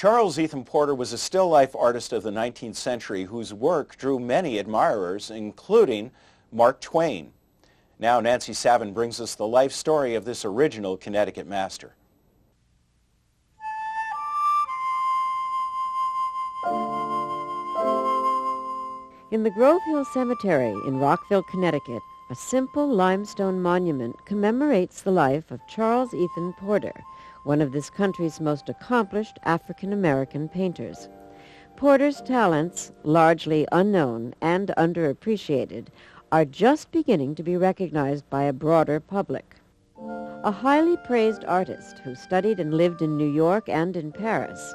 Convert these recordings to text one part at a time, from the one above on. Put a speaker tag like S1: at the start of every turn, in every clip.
S1: Charles Ethan Porter was a still life artist of the 19th century whose work drew many admirers, including Mark Twain. Now Nancy Savin brings us the life story of this original Connecticut master.
S2: In the Grove Hill Cemetery in Rockville, Connecticut, a simple limestone monument commemorates the life of Charles Ethan Porter, one of this country's most accomplished African-American painters. Porter's talents, largely unknown and underappreciated, are just beginning to be recognized by a broader public. A highly praised artist who studied and lived in New York and in Paris,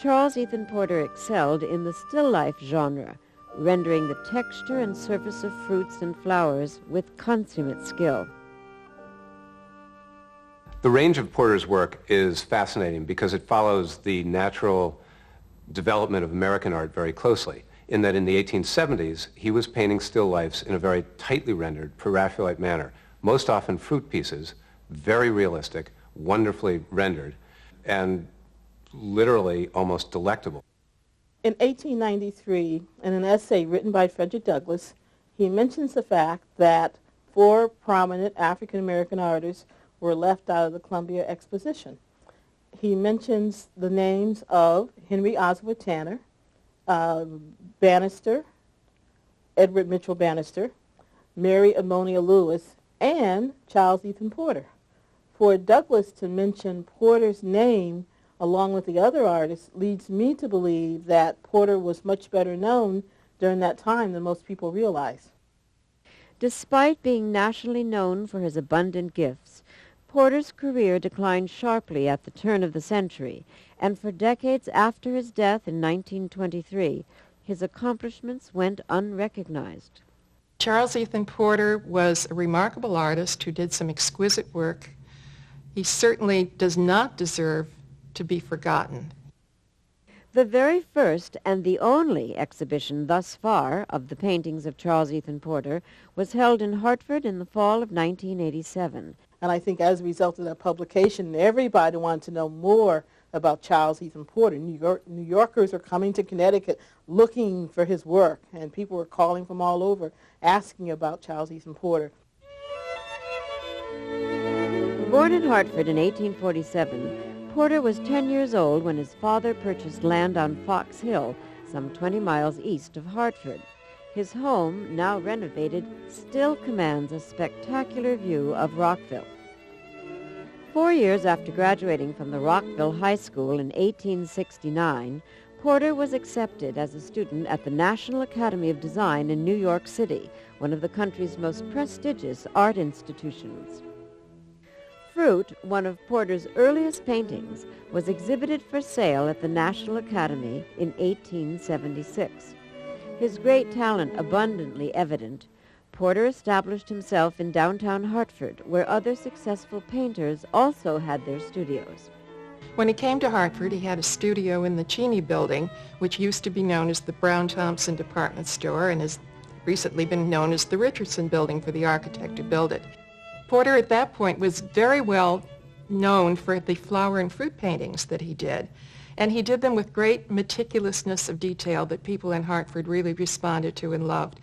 S2: Charles Ethan Porter excelled in the still life genre, rendering the texture and surface of fruits and flowers with consummate skill.
S3: The range of Porter's work is fascinating because it follows the natural development of American art very closely, in that in the 1870s, he was painting still lifes in a very tightly rendered, Pre-Raphaelite manner, most often fruit pieces, very realistic, wonderfully rendered, and literally almost delectable.
S4: In 1893, in an essay written by Frederick Douglass, he mentions the fact that 4 prominent African-American artists were left out of the Columbia Exposition. He mentions the names of Henry Ossabaw Tanner, Bannister, Edward Mitchell Bannister, Mary Ammonia Lewis, and Charles Ethan Porter. For Douglass to mention Porter's name along with the other artists leads me to believe that Porter was much better known during that time than most people realize.
S2: Despite being nationally known for his abundant gifts, Porter's career declined sharply at the turn of the century, and for decades after his death in 1923, his accomplishments went unrecognized.
S5: Charles Ethan Porter was a remarkable artist who did some exquisite work. He certainly does not deserve to be forgotten.
S2: The very first and the only exhibition thus far of the paintings of Charles Ethan Porter was held in Hartford in the fall of 1987.
S4: And I think as a result of that publication, everybody wanted to know more about Charles Ethan Porter. New Yorkers are coming to Connecticut looking for his work, and people were calling from all over asking about Charles Ethan Porter.
S2: Born in Hartford in 1847, Porter was 10 years old when his father purchased land on Fox Hill, some 20 miles east of Hartford. His home, now renovated, still commands a spectacular view of Rockville. 4 years after graduating from the Rockville High School in 1869, Porter was accepted as a student at the National Academy of Design in New York City, one of the country's most prestigious art institutions. Fruit, one of Porter's earliest paintings, was exhibited for sale at the National Academy in 1876. His great talent abundantly evident, Porter established himself in downtown Hartford, where other successful painters also had their studios.
S5: When he came to Hartford, he had a studio in the Cheney Building, which used to be known as the Brown Thompson Department Store and has recently been known as the Richardson Building for the architect who built it. Porter at that point was very well known for the flower and fruit paintings that he did, and he did them with great meticulousness of detail that people in Hartford really responded to and loved.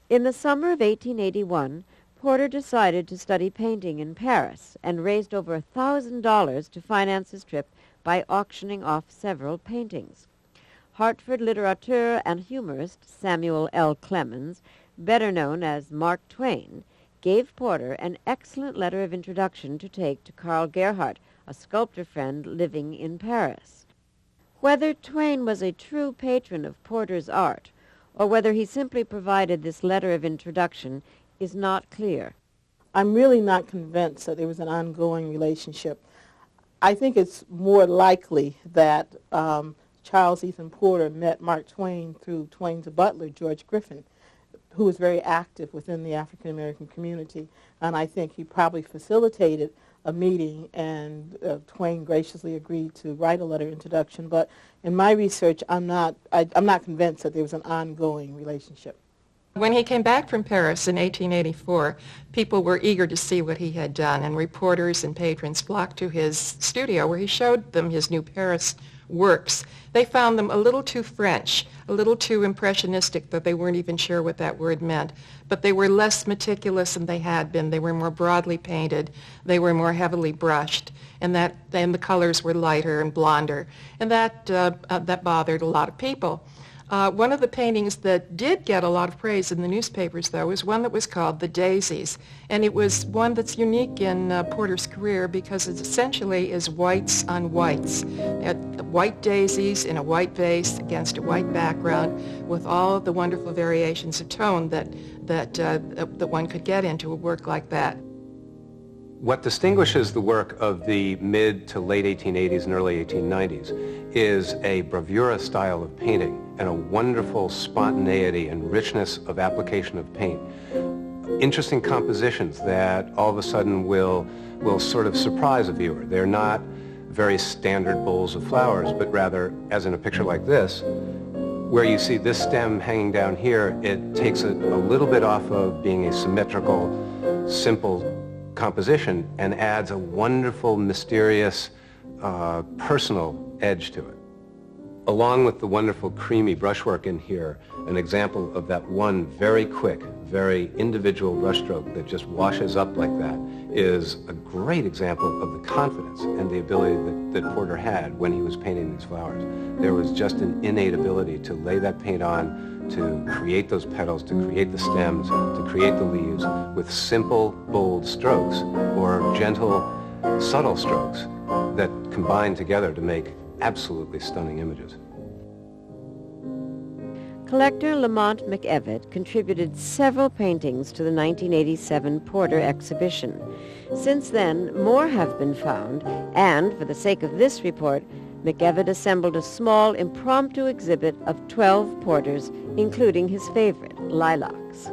S2: In the summer of 1881, Porter decided to study painting in Paris and raised over $1,000 to finance his trip by auctioning off several paintings. Hartford litterateur and humorist Samuel L. Clemens, better known as Mark Twain, gave Porter an excellent letter of introduction to take to Carl Gerhardt, a sculptor friend living in Paris. Whether Twain was a true patron of Porter's art, or whether he simply provided this letter of introduction, is not clear.
S4: I'm really not convinced that there was an ongoing relationship. I think it's more likely that Charles Ethan Porter met Mark Twain through Twain's butler, George Griffin, who was very active within the African-American community. And I think he probably facilitated a meeting, and Twain graciously agreed to write a letter of introduction. But in my research, I'm not convinced that there was an ongoing relationship.
S5: When he came back from Paris in 1884, people were eager to see what he had done, and reporters and patrons flocked to his studio where he showed them his new Paris works. They found them a little too French, a little too impressionistic, that they weren't even sure what that word meant. But they were less meticulous than they had been. They were more broadly painted. They were more heavily brushed, and the colors were lighter and blonder, and that bothered a lot of people. One of the paintings that did get a lot of praise in the newspapers, though, was one that was called The Daisies. And it was one that's unique in Porter's career because it essentially is whites on whites. White daisies in a white vase against a white background with all of the wonderful variations of tone that one could get into a work like that.
S3: What distinguishes the work of the mid to late 1880s and early 1890s is a bravura style of painting and a wonderful spontaneity and richness of application of paint. Interesting compositions that all of a sudden will sort of surprise a viewer. They're not very standard bowls of flowers, but rather, as in a picture like this, where you see this stem hanging down here, it takes it a little bit off of being a symmetrical, simple composition and adds a wonderful, mysterious, personal edge to it. Along with the wonderful creamy brushwork in here, an example of that one very quick, very individual brushstroke that just washes up like that is a great example of the confidence and the ability that Porter had when he was painting these flowers. There was just an innate ability to lay that paint on, to create those petals, to create the stems, to create the leaves with simple, bold strokes or gentle, subtle strokes that combine together to make absolutely stunning images.
S2: Collector Lamont McEvitt contributed several paintings to the 1987 Porter exhibition. Since then, more have been found, and for the sake of this report, McEvitt assembled a small impromptu exhibit of 12 Porters, including his favorite, Lilacs.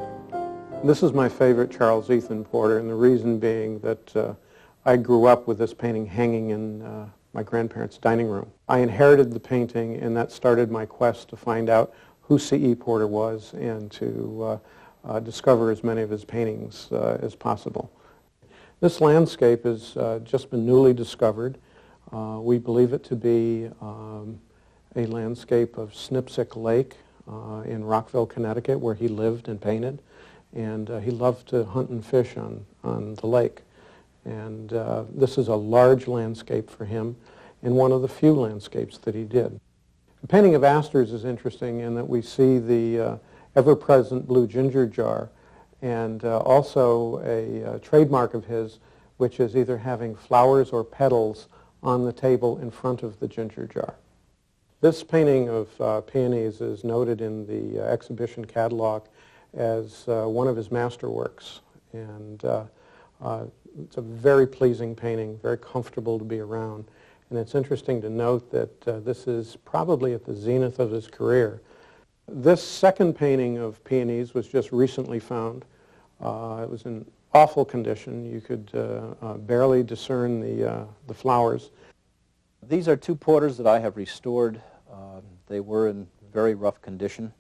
S6: This is my favorite Charles Ethan Porter, and the reason being that I grew up with this painting hanging in my grandparents' dining room. I inherited the painting, and that started my quest to find out who C.E. Porter was and to discover as many of his paintings as possible. This landscape has just been newly discovered. We believe it to be a landscape of Snipsick Lake in Rockville, Connecticut, where he lived and painted. And he loved to hunt and fish on the lake. And this is a large landscape for him and one of the few landscapes that he did. The painting of asters is interesting in that we see the ever-present blue ginger jar and also a trademark of his, which is either having flowers or petals on the table in front of the ginger jar. This painting of peonies is noted in the exhibition catalog as one of his masterworks. And it's a very pleasing painting, very comfortable to be around. And it's interesting to note that this is probably at the zenith of his career. This second painting of peonies was just recently found. It was in awful condition. You could barely discern the flowers.
S7: These are two Porters that I have restored. They were in very rough condition.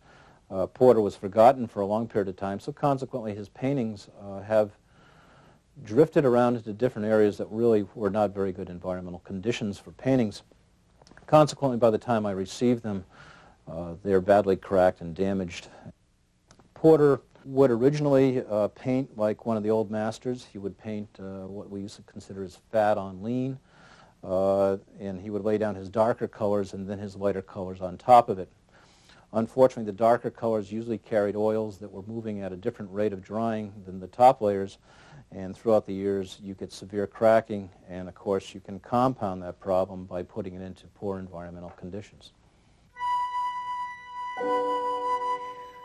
S7: Porter was forgotten for a long period of time, so consequently his paintings have drifted around into different areas that really were not very good environmental conditions for paintings. Consequently, by the time I received them, they're badly cracked and damaged. Porter would originally paint like one of the old masters. He would paint what we used to consider as fat on lean, and he would lay down his darker colors and then his lighter colors on top of it. Unfortunately, the darker colors usually carried oils that were moving at a different rate of drying than the top layers, and throughout the years you get severe cracking, and of course you can compound that problem by putting it into poor environmental conditions.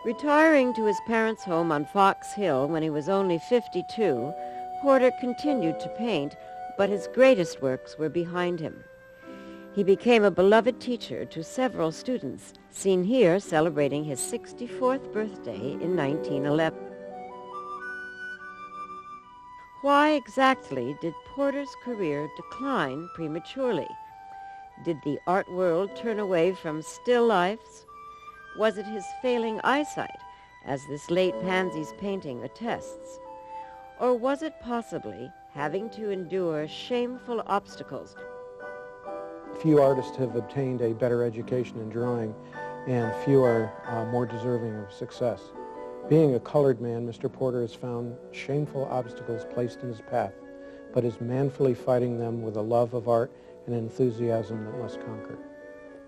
S2: Retiring to his parents' home on Fox Hill when he was only 52, Porter continued to paint, but his greatest works were behind him. He became a beloved teacher to several students, seen here celebrating his 64th birthday in 1911. Why exactly did Porter's career decline prematurely? Did the art world turn away from still lifes? Was it his failing eyesight, as this late Pansy's painting attests? Or was it possibly having to endure shameful obstacles
S6: few artists have obtained a better education in drawing, and few are more deserving of success. Being a colored man, Mr. Porter has found shameful obstacles placed in his path, but is manfully fighting them with a love of art and enthusiasm that must conquer.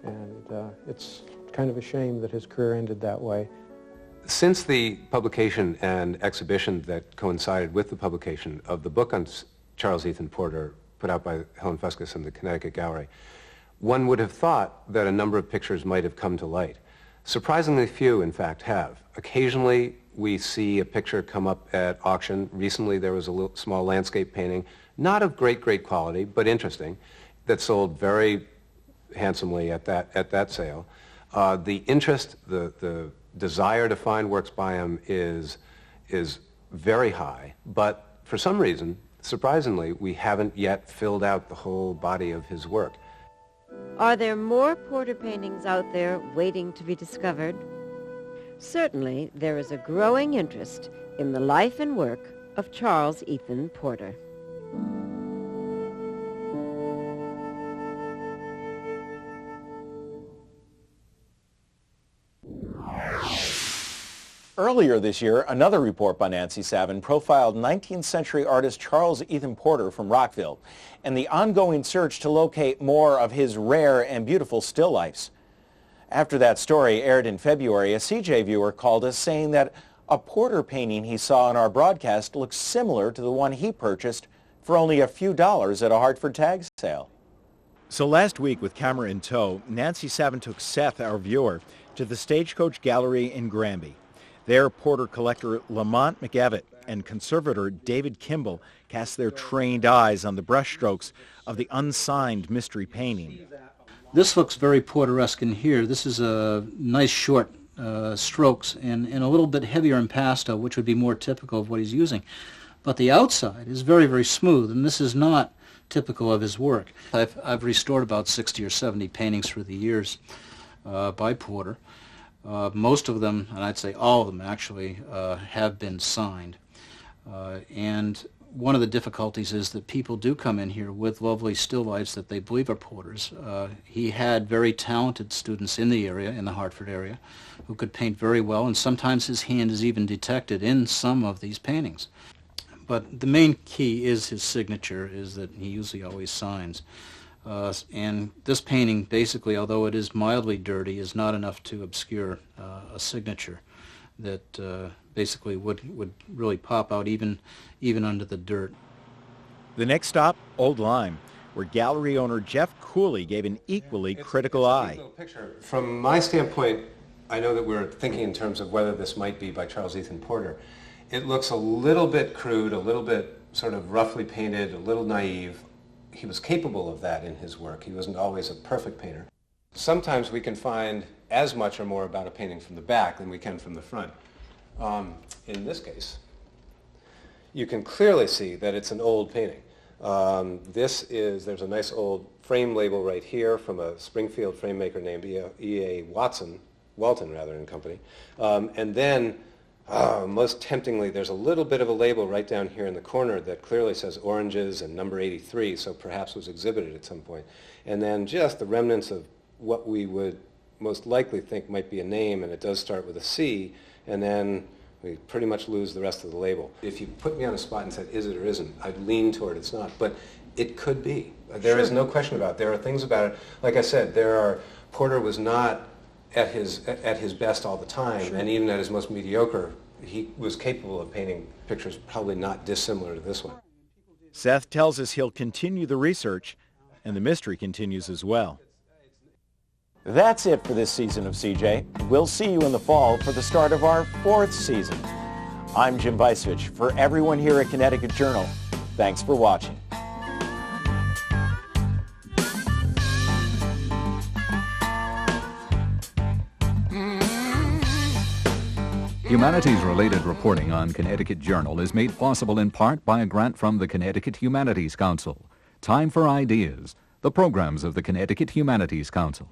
S6: And it's kind of a shame that his career ended that way.
S3: Since the publication and exhibition that coincided with the publication of the book on Charles Ethan Porter, put out by Helen Fuscus and the Connecticut Gallery, one would have thought that a number of pictures might have come to light. Surprisingly few, in fact, have. Occasionally, we see a picture come up at auction. Recently, there was a small landscape painting, not of great quality, but interesting, that sold very handsomely at that sale. The interest, the desire to find works by him is very high, but for some reason, surprisingly, we haven't yet filled out the whole body of his work.
S2: Are there more Porter paintings out there waiting to be discovered? Certainly, there is a growing interest in the life and work of Charles Ethan Porter.
S1: Earlier this year, another report by Nancy Savin profiled 19th century artist Charles Ethan Porter from Rockville and the ongoing search to locate more of his rare and beautiful still lifes. After that story aired in February, a CJ viewer called us saying that a Porter painting he saw in our broadcast looks similar to the one he purchased for only a few dollars at a Hartford tag sale. So last week, with camera in tow, Nancy Savin took Seth, our viewer, to the Stagecoach Gallery in Granby. There, Porter collector Lamont McEvitt and conservator David Kimball cast their trained eyes on the brushstrokes of the unsigned mystery painting.
S8: This looks very Porteresque in here. This is a nice short strokes and a little bit heavier impasto, which would be more typical of what he's using. But the outside is very smooth, and this is not typical of his work. I've restored about 60 or 70 paintings through the years by Porter. Most of them, and I'd say all of them actually, have been signed. And one of the difficulties is that people do come in here with lovely still lifes that they believe are Porter's. He had very talented students in the area, in the Hartford area, who could paint very well, and sometimes his hand is even detected in some of these paintings. But the main key is his signature, is that he usually always signs. And this painting, basically, although it is mildly dirty, is not enough to obscure a signature that basically would really pop out even under the dirt.
S1: The next stop, Old Lyme, where gallery owner Jeff Cooley gave an equally critical eye.
S3: From my standpoint, I know that we're thinking in terms of whether this might be by Charles Ethan Porter. It looks a little bit crude, a little bit sort of roughly painted, a little naive. He was capable of that in his work. He wasn't always a perfect painter. Sometimes we can find as much or more about a painting from the back than we can from the front. In this case, you can clearly see that it's an old painting. There's a nice old frame label right here from a Springfield frame maker named E.A. Walton and Company. And then, most temptingly, there's a little bit of a label right down here in the corner that clearly says oranges and number 83, so perhaps was exhibited at some point. And then just the remnants of what we would most likely think might be a name, and it does start with a C, and then we pretty much lose the rest of the label. If you put me on a spot and said, is it or isn't, I'd lean toward it's not, but it could be. There is no question about it. There are things about it. Like I said, Porter was not at his best all the time, and even at his most mediocre, he was capable of painting pictures probably not dissimilar to this one.
S1: Seth tells us he'll continue the research, and the mystery continues as well. That's it for this season of CJ. We'll see you in the fall for the start of our 4th season. I'm Jim Vicevich. For everyone here at Connecticut Journal, thanks for watching.
S9: Humanities-related reporting on Connecticut Journal is made possible in part by a grant from the Connecticut Humanities Council. Time for Ideas, the programs of the Connecticut Humanities Council.